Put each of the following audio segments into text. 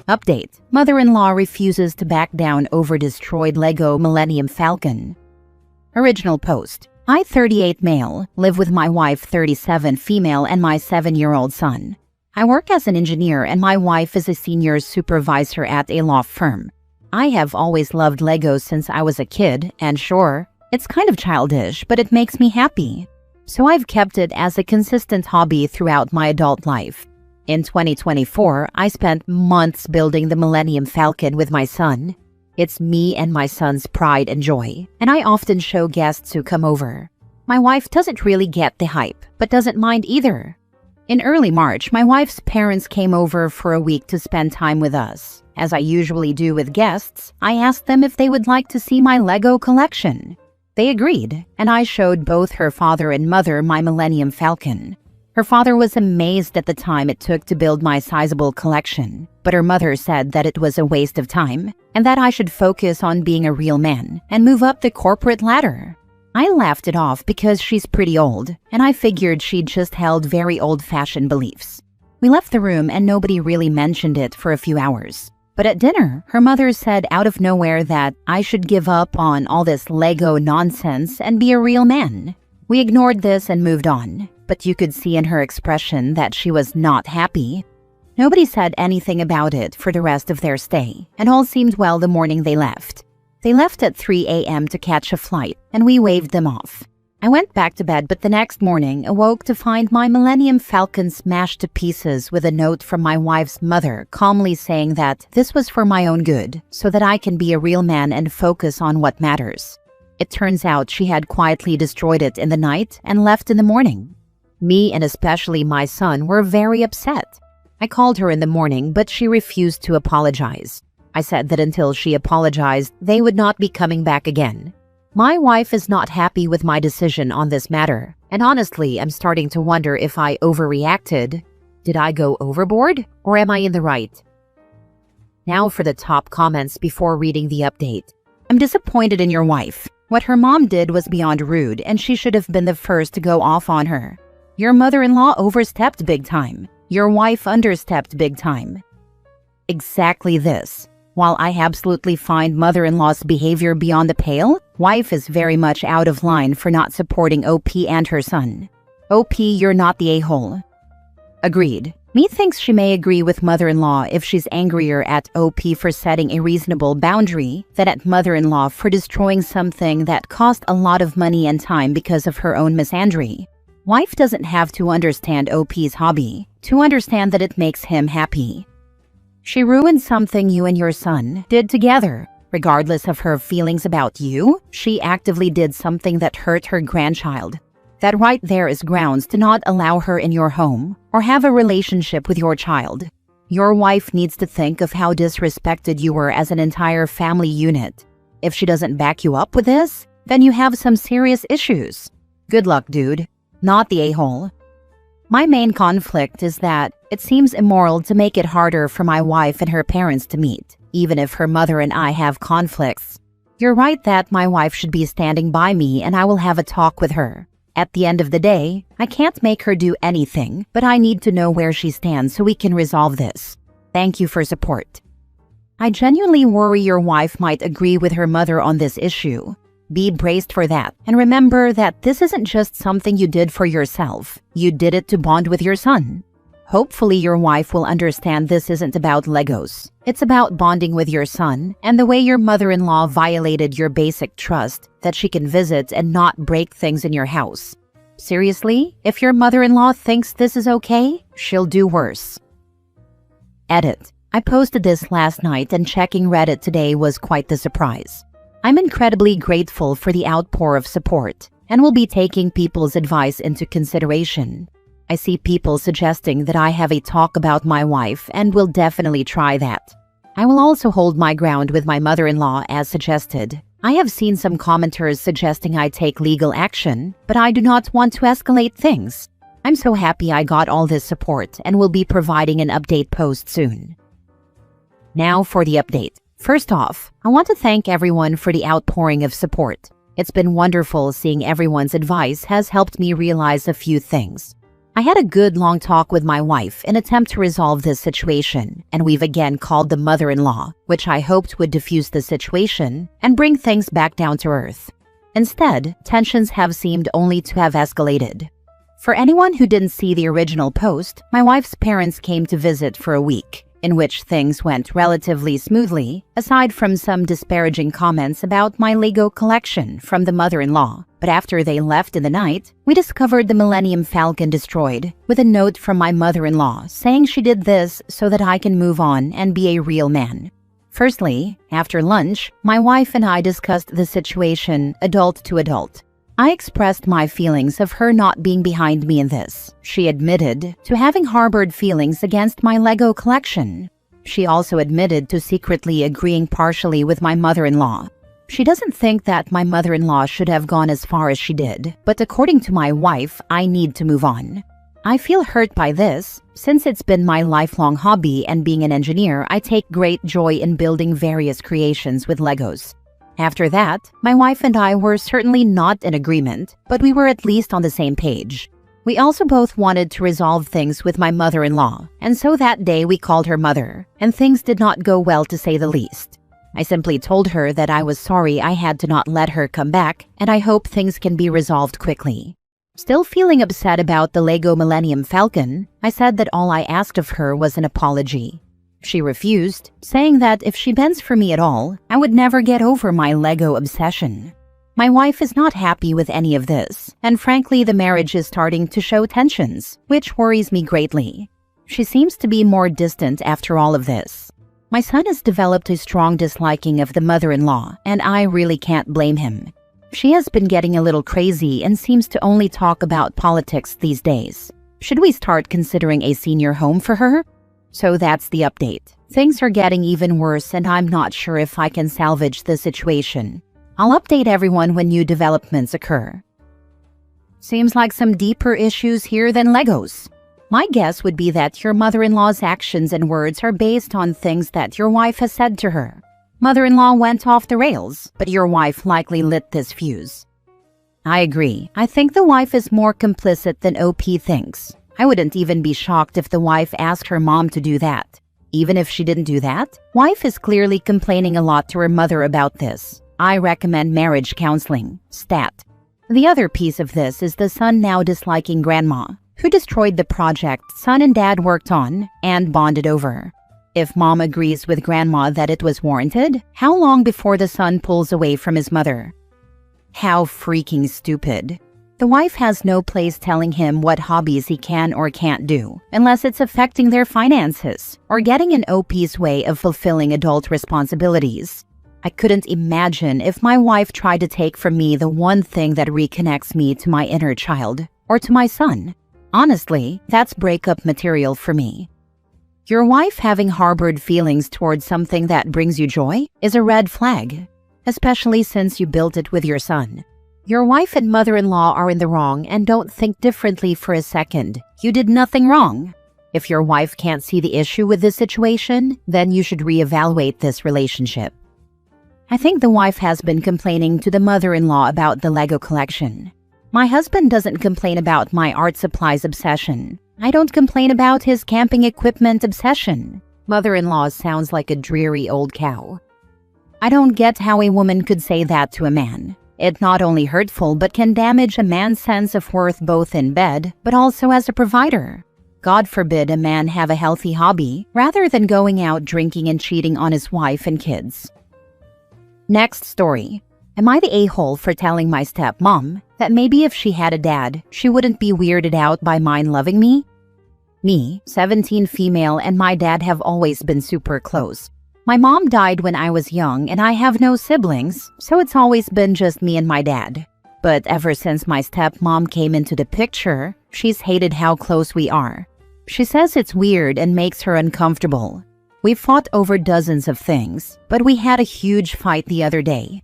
Update: Mother-in-law refuses to back down over destroyed Lego Millennium Falcon. Original post: I, 38 male, live with my wife, 37 female, and my 7-year-old son. I work as an engineer and my wife is a senior supervisor at a law firm. I have always loved Legos since I was a kid, and sure, it's kind of childish, but it makes me happy. So I've kept it as a consistent hobby throughout my adult life. In 2024, I spent months building the Millennium Falcon with my son. It's me and my son's pride and joy, and I often show guests who come over. My wife doesn't really get the hype, but doesn't mind either. In early March, my wife's parents came over for a week to spend time with us. As I usually do with guests, I asked them if they would like to see my Lego collection. They agreed, and I showed both her father and mother my Millennium Falcon. Her father was amazed at the time it took to build my sizable collection, but her mother said that it was a waste of time and that I should focus on being a real man and move up the corporate ladder. I laughed it off because she's pretty old, and I figured she'd just held very old-fashioned beliefs. We left the room and nobody really mentioned it for a few hours. But at dinner, her mother said out of nowhere that I should give up on all this Lego nonsense and be a real man. We ignored this and moved on, but you could see in her expression that she was not happy. Nobody said anything about it for the rest of their stay, and all seemed well the morning they left. They left at 3 a.m. to catch a flight, and we waved them off. I went back to bed, but the next morning awoke to find my Millennium Falcon smashed to pieces with a note from my wife's mother calmly saying that this was for my own good, so that I can be a real man and focus on what matters. It turns out she had quietly destroyed it in the night and left in the morning. Me, and especially my son, were very upset. I called her in the morning, but she refused to apologize. I said that until she apologized, they would not be coming back again. My wife is not happy with my decision on this matter, and honestly, I'm starting to wonder if I overreacted. Did I go overboard, or am I in the right? Now for the top comments before reading the update. I'm disappointed in your wife. What her mom did was beyond rude, and she should have been the first to go off on her. Your mother-in-law overstepped big time. Your wife understepped big time. Exactly this. While I absolutely find mother-in-law's behavior beyond the pale, wife is very much out of line for not supporting OP and her son. OP, you're not the a-hole. Agreed. Me thinks she may agree with mother-in-law if she's angrier at OP for setting a reasonable boundary than at mother-in-law for destroying something that cost a lot of money and time because of her own misandry. Wife doesn't have to understand OP's hobby to understand that it makes him happy. She ruined something you and your son did together. Regardless of her feelings about you, she actively did something that hurt her grandchild. That right there is grounds to not allow her in your home or have a relationship with your child. Your wife needs to think of how disrespected you were as an entire family unit. If she doesn't back you up with this, then you have some serious issues. Good luck, dude. Not the a-hole. My main conflict is that it seems immoral to make it harder for my wife and her parents to meet, even if her mother and I have conflicts. You're right that my wife should be standing by me and I will have a talk with her. At the end of the day, I can't make her do anything, but I need to know where she stands so we can resolve this. Thank you for support. I genuinely worry your wife might agree with her mother on this issue. Be braced for that, and remember that this isn't just something you did for yourself. You did it to bond with your son. Hopefully your wife will understand this isn't about Legos. It's about bonding with your son and the way your mother-in-law violated your basic trust that she can visit and not break things in your house. Seriously, if your mother-in-law thinks this is okay, she'll do worse. Edit. I posted this last night and checking Reddit today was quite the surprise. I'm incredibly grateful for the outpour of support and will be taking people's advice into consideration. I see people suggesting that I have a talk about my wife and will definitely try that. I will also hold my ground with my mother-in-law as suggested. I have seen some commenters suggesting I take legal action, but I do not want to escalate things. I'm so happy I got all this support and will be providing an update post soon. Now for the update. First off, I want to thank everyone for the outpouring of support. It's been wonderful seeing everyone's advice has helped me realize a few things. I had a good long talk with my wife in an attempt to resolve this situation, and we've again called the mother-in-law, which I hoped would diffuse the situation and bring things back down to earth. Instead, tensions have seemed only to have escalated. For anyone who didn't see the original post, my wife's parents came to visit for a week, in which things went relatively smoothly, aside from some disparaging comments about my Lego collection from the mother-in-law. But after they left in the night, we discovered the Millennium Falcon destroyed, with a note from my mother-in-law saying she did this so that I can move on and be a real man. Firstly, after lunch, my wife and I discussed the situation adult to adult. I expressed my feelings of her not being behind me in this. She admitted to having harbored feelings against my Lego collection. She also admitted to secretly agreeing partially with my mother-in-law. She doesn't think that my mother-in-law should have gone as far as she did, but according to my wife, I need to move on. I feel hurt by this, since it's been my lifelong hobby, and being an engineer, I take great joy in building various creations with Legos. After that, my wife and I were certainly not in agreement, but we were at least on the same page. We also both wanted to resolve things with my mother-in-law, and so that day we called her mother, and things did not go well to say the least. I simply told her that I was sorry I had to not let her come back, and I hope things can be resolved quickly. Still feeling upset about the Lego Millennium Falcon, I said that all I asked of her was an apology. She refused, saying that if she bends for me at all, I would never get over my Lego obsession. My wife is not happy with any of this, and frankly the marriage is starting to show tensions, which worries me greatly. She seems to be more distant after all of this. My son has developed a strong disliking of the mother-in-law, and I really can't blame him. She has been getting a little crazy and seems to only talk about politics these days. Should we start considering a senior home for her? So that's the update. Things are getting even worse and I'm not sure if I can salvage the situation. I'll update everyone when new developments occur. Seems like some deeper issues here than Legos. My guess would be that your mother-in-law's actions and words are based on things that your wife has said to her. Mother-in-law went off the rails, but your wife likely lit this fuse. I agree. I think the wife is more complicit than OP thinks. I wouldn't even be shocked if the wife asked her mom to do that. Even if she didn't do that, wife is clearly complaining a lot to her mother about this. I recommend marriage counseling. Stat. The other piece of this is the son now disliking grandma, who destroyed the project son and dad worked on and bonded over. If mom agrees with grandma that it was warranted, how long before the son pulls away from his mother? How freaking stupid. The wife has no place telling him what hobbies he can or can't do, unless it's affecting their finances or getting in OP's way of fulfilling adult responsibilities. I couldn't imagine if my wife tried to take from me the one thing that reconnects me to my inner child or to my son. Honestly, that's breakup material for me. Your wife having harbored feelings towards something that brings you joy is a red flag, especially since you built it with your son. Your wife and mother-in-law are in the wrong and don't think differently for a second. You did nothing wrong. If your wife can't see the issue with this situation, then you should reevaluate this relationship. I think the wife has been complaining to the mother-in-law about the Lego collection. My husband doesn't complain about my art supplies obsession. I don't complain about his camping equipment obsession. Mother-in-law sounds like a dreary old cow. I don't get how a woman could say that to a man. It's not only hurtful but can damage a man's sense of worth both in bed but also as a provider. God forbid a man have a healthy hobby rather than going out drinking and cheating on his wife and kids. Next story. Am I the a-hole for telling my stepmom that maybe if she had a dad, she wouldn't be weirded out by mine loving me? Me, 17 female, and my dad have always been super close. My mom died when I was young and I have no siblings, so it's always been just me and my dad. But ever since my stepmom came into the picture, she's hated how close we are. She says it's weird and makes her uncomfortable. We've fought over dozens of things, but we had a huge fight the other day.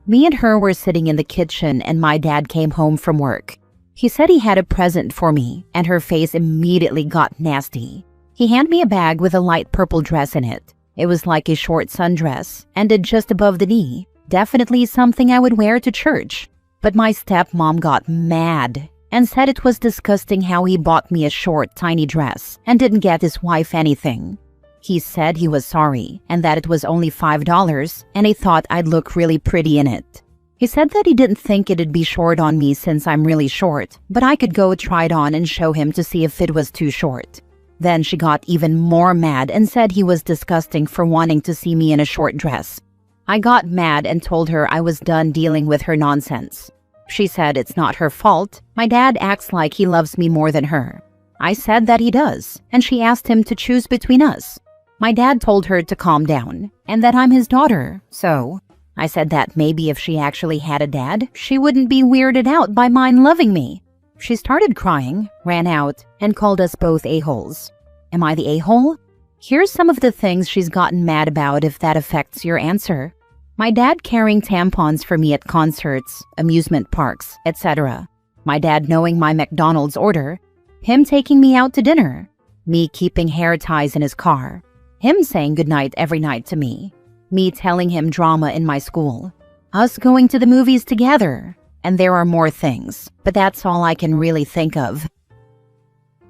Me and her were sitting in the kitchen and my dad came home from work. He said he had a present for me and her face immediately got nasty. He handed me a bag with a light purple dress in it. It was like a short sundress, ended just above the knee. Definitely something I would wear to church. But my stepmom got mad. and said it was disgusting how he bought me a short, tiny dress and didn't get his wife anything. He said he was sorry and that it was only $5 and he thought I'd look really pretty in it. He said that he didn't think it'd be short on me since I'm really short, but I could go try it on and show him to see if it was too short. Then she got even more mad and said he was disgusting for wanting to see me in a short dress. I got mad and told her I was done dealing with her nonsense. She said it's not her fault. My dad acts like he loves me more than her. I said that he does, and she asked him to choose between us. My dad told her to calm down and that I'm his daughter, so I said that maybe if she actually had a dad, she wouldn't be weirded out by mine loving me. She started crying, ran out, and called us both a-holes. Am I the a-hole? Here's some of the things she's gotten mad about if that affects your answer. My dad carrying tampons for me at concerts, amusement parks, etc. My dad knowing my McDonald's order. Him taking me out to dinner. Me keeping hair ties in his car. Him saying goodnight every night to me. Me telling him drama in my school. Us going to the movies together. And there are more things, but that's all I can really think of.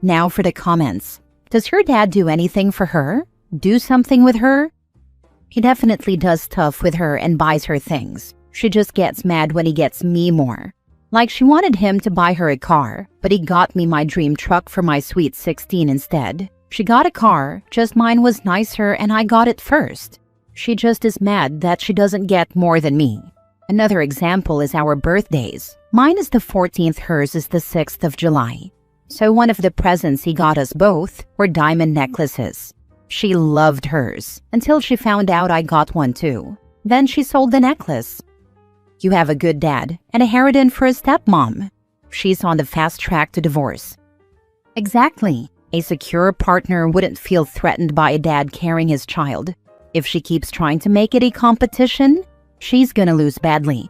Now for the comments. Does your dad do anything for her? Do something with her? He definitely does stuff with her and buys her things. She just gets mad when he gets me more. Like she wanted him to buy her a car, but he got me my dream truck for my sweet 16 instead. She got a car, just mine was nicer and I got it first. She just is mad that she doesn't get more than me. Another example is our birthdays. Mine is the 14th, hers is the 6th of July. So one of the presents he got us both were diamond necklaces. She loved hers until she found out I got one too. Then she sold the necklace. You have a good dad and a harridan for a stepmom. She's on the fast track to divorce. Exactly. A secure partner wouldn't feel threatened by a dad carrying his child. If she keeps trying to make it a competition, she's gonna lose badly.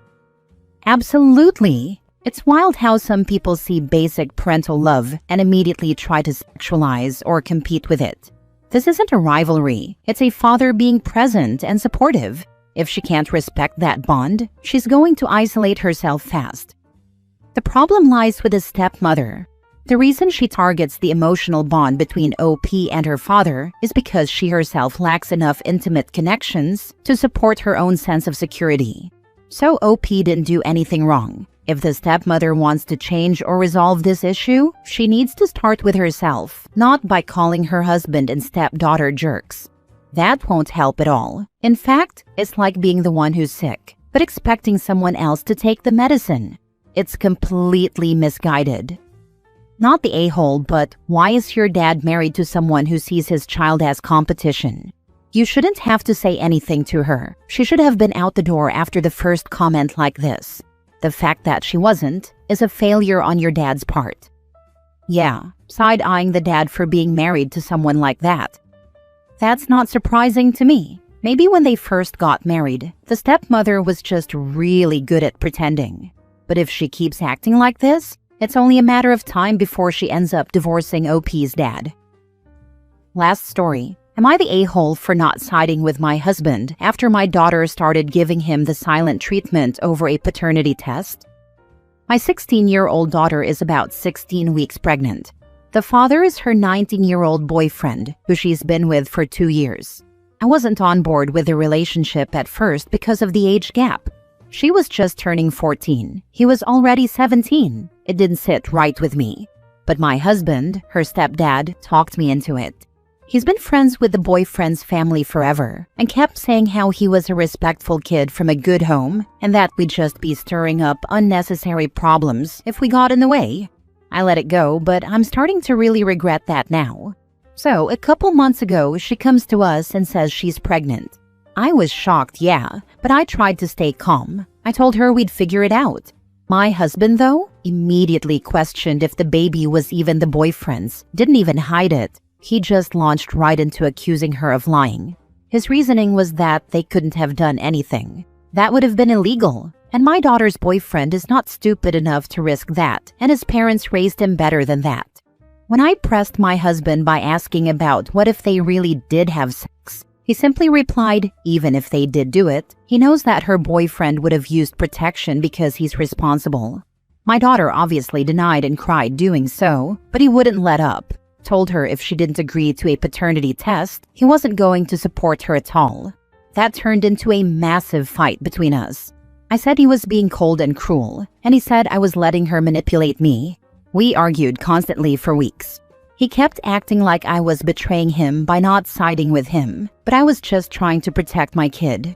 Absolutely. It's wild how some people see basic parental love and immediately try to sexualize or compete with it. This isn't a rivalry. It's a father being present and supportive. If she can't respect that bond, she's going to isolate herself fast. The problem lies with the stepmother. The reason she targets the emotional bond between OP and her father is because she herself lacks enough intimate connections to support her own sense of security. So OP didn't do anything wrong. If the stepmother wants to change or resolve this issue, she needs to start with herself, not by calling her husband and stepdaughter jerks. That won't help at all. In fact, it's like being the one who's sick, but expecting someone else to take the medicine. It's completely misguided. Not the a-hole, but why is your dad married to someone who sees his child as competition? You shouldn't have to say anything to her. She should have been out the door after the first comment like this. The fact that she wasn't is a failure on your dad's part. Yeah, side-eyeing the dad for being married to someone like that. That's not surprising to me. Maybe when they first got married, the stepmother was just really good at pretending. But if she keeps acting like this, it's only a matter of time before she ends up divorcing OP's dad. Last story. Am I the a-hole for not siding with my husband after my daughter started giving him the silent treatment over a paternity test? My 16-year-old daughter is about 16 weeks pregnant. The father is her 19-year-old boyfriend, who she's been with for 2 years. I wasn't on board with the relationship at first because of the age gap. She was just turning 14. He was already 17. It didn't sit right with me. But my husband, her stepdad, talked me into it. He's been friends with the boyfriend's family forever and kept saying how he was a respectful kid from a good home and that we'd just be stirring up unnecessary problems if we got in the way. I let it go, but I'm starting to really regret that now. So, a couple months ago, she comes to us and says she's pregnant. I was shocked, yeah, but I tried to stay calm. I told her we'd figure it out. My husband, though, immediately questioned if the baby was even the boyfriend's, didn't even hide it. He just launched right into accusing her of lying. His reasoning was that they couldn't have done anything. That would have been illegal, and my daughter's boyfriend is not stupid enough to risk that, and his parents raised him better than that. When I pressed my husband by asking about what if they really did have sex, he simply replied, even if they did do it, he knows that her boyfriend would have used protection because he's responsible. My daughter obviously denied and cried doing so, but he wouldn't let up. Told her if she didn't agree to a paternity test, he wasn't going to support her at all. That turned into a massive fight between us. I said he was being cold and cruel, and he said I was letting her manipulate me. We argued constantly for weeks. He kept acting like I was betraying him by not siding with him, but I was just trying to protect my kid.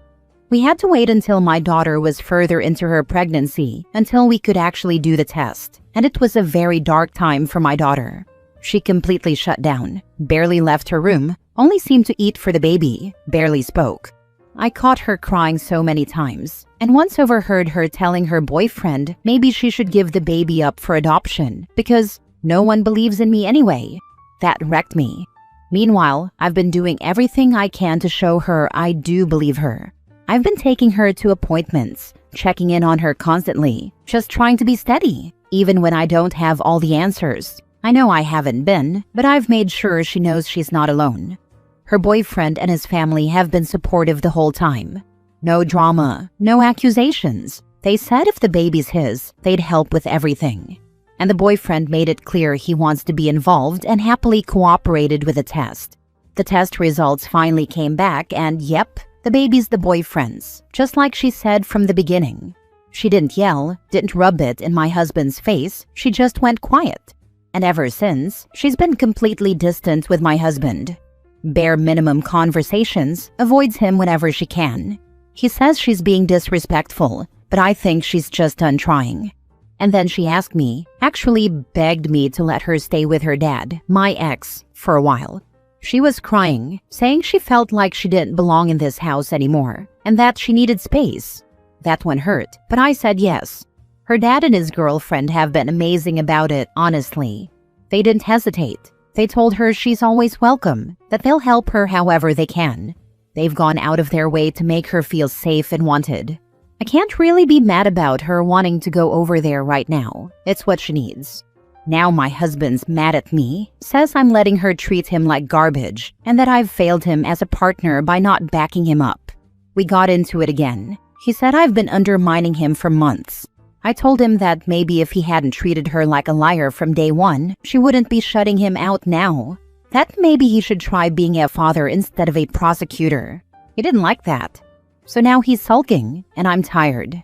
We had to wait until my daughter was further into her pregnancy until we could actually do the test, and it was a very dark time for my daughter. She completely shut down, barely left her room, only seemed to eat for the baby, barely spoke. I caught her crying so many times, and once overheard her telling her boyfriend maybe she should give the baby up for adoption because no one believes in me anyway. That wrecked me. Meanwhile, I've been doing everything I can to show her I do believe her. I've been taking her to appointments, checking in on her constantly, just trying to be steady, even when I don't have all the answers. I know I haven't been, but I've made sure she knows she's not alone. Her boyfriend and his family have been supportive the whole time. No drama, no accusations. They said if the baby's his, they'd help with everything. And the boyfriend made it clear he wants to be involved and happily cooperated with the test. The test results finally came back and yep, the baby's the boyfriend's, just like she said from the beginning. She didn't yell, didn't rub it in my husband's face, she just went quiet. And ever since, she's been completely distant with my husband. Bare minimum conversations, avoids him whenever she can. He says she's being disrespectful, but I think she's just done trying. And then she asked me, actually begged me to let her stay with her dad, my ex, for a while. She was crying, saying she felt like she didn't belong in this house anymore, and that she needed space. That one hurt, but I said yes. Her dad and his girlfriend have been amazing about it, honestly. They didn't hesitate. They told her she's always welcome, that they'll help her however they can. They've gone out of their way to make her feel safe and wanted. I can't really be mad about her wanting to go over there right now. It's what she needs. Now my husband's mad at me, says I'm letting her treat him like garbage, and that I've failed him as a partner by not backing him up. We got into it again. He said I've been undermining him for months. I told him that maybe if he hadn't treated her like a liar from day one, she wouldn't be shutting him out now. That maybe he should try being a father instead of a prosecutor. He didn't like that. So now he's sulking, and I'm tired.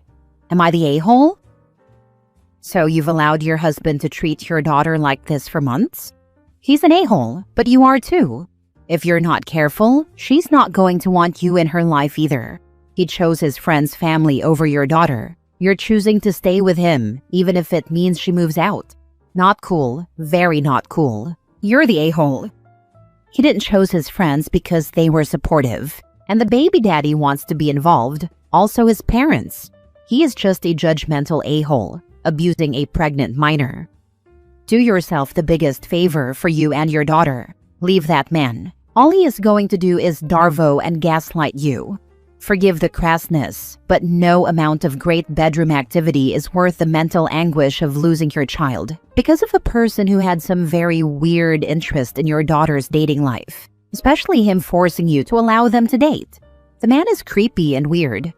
Am I the a-hole? So you've allowed your husband to treat your daughter like this for months? He's an a-hole, but you are too. If you're not careful, she's not going to want you in her life either. He chose his friend's family over your daughter. You're choosing to stay with him, even if it means she moves out. Not cool, very not cool. You're the a-hole. He didn't choose his friends because they were supportive. And the baby daddy wants to be involved, also his parents. He is just a judgmental a-hole, abusing a pregnant minor. Do yourself the biggest favor for you and your daughter. Leave that man. All he is going to do is darvo and gaslight you. Forgive the crassness, but no amount of great bedroom activity is worth the mental anguish of losing your child because of a person who had some very weird interest in your daughter's dating life. Especially him forcing you to allow them to date. The man is creepy and weird.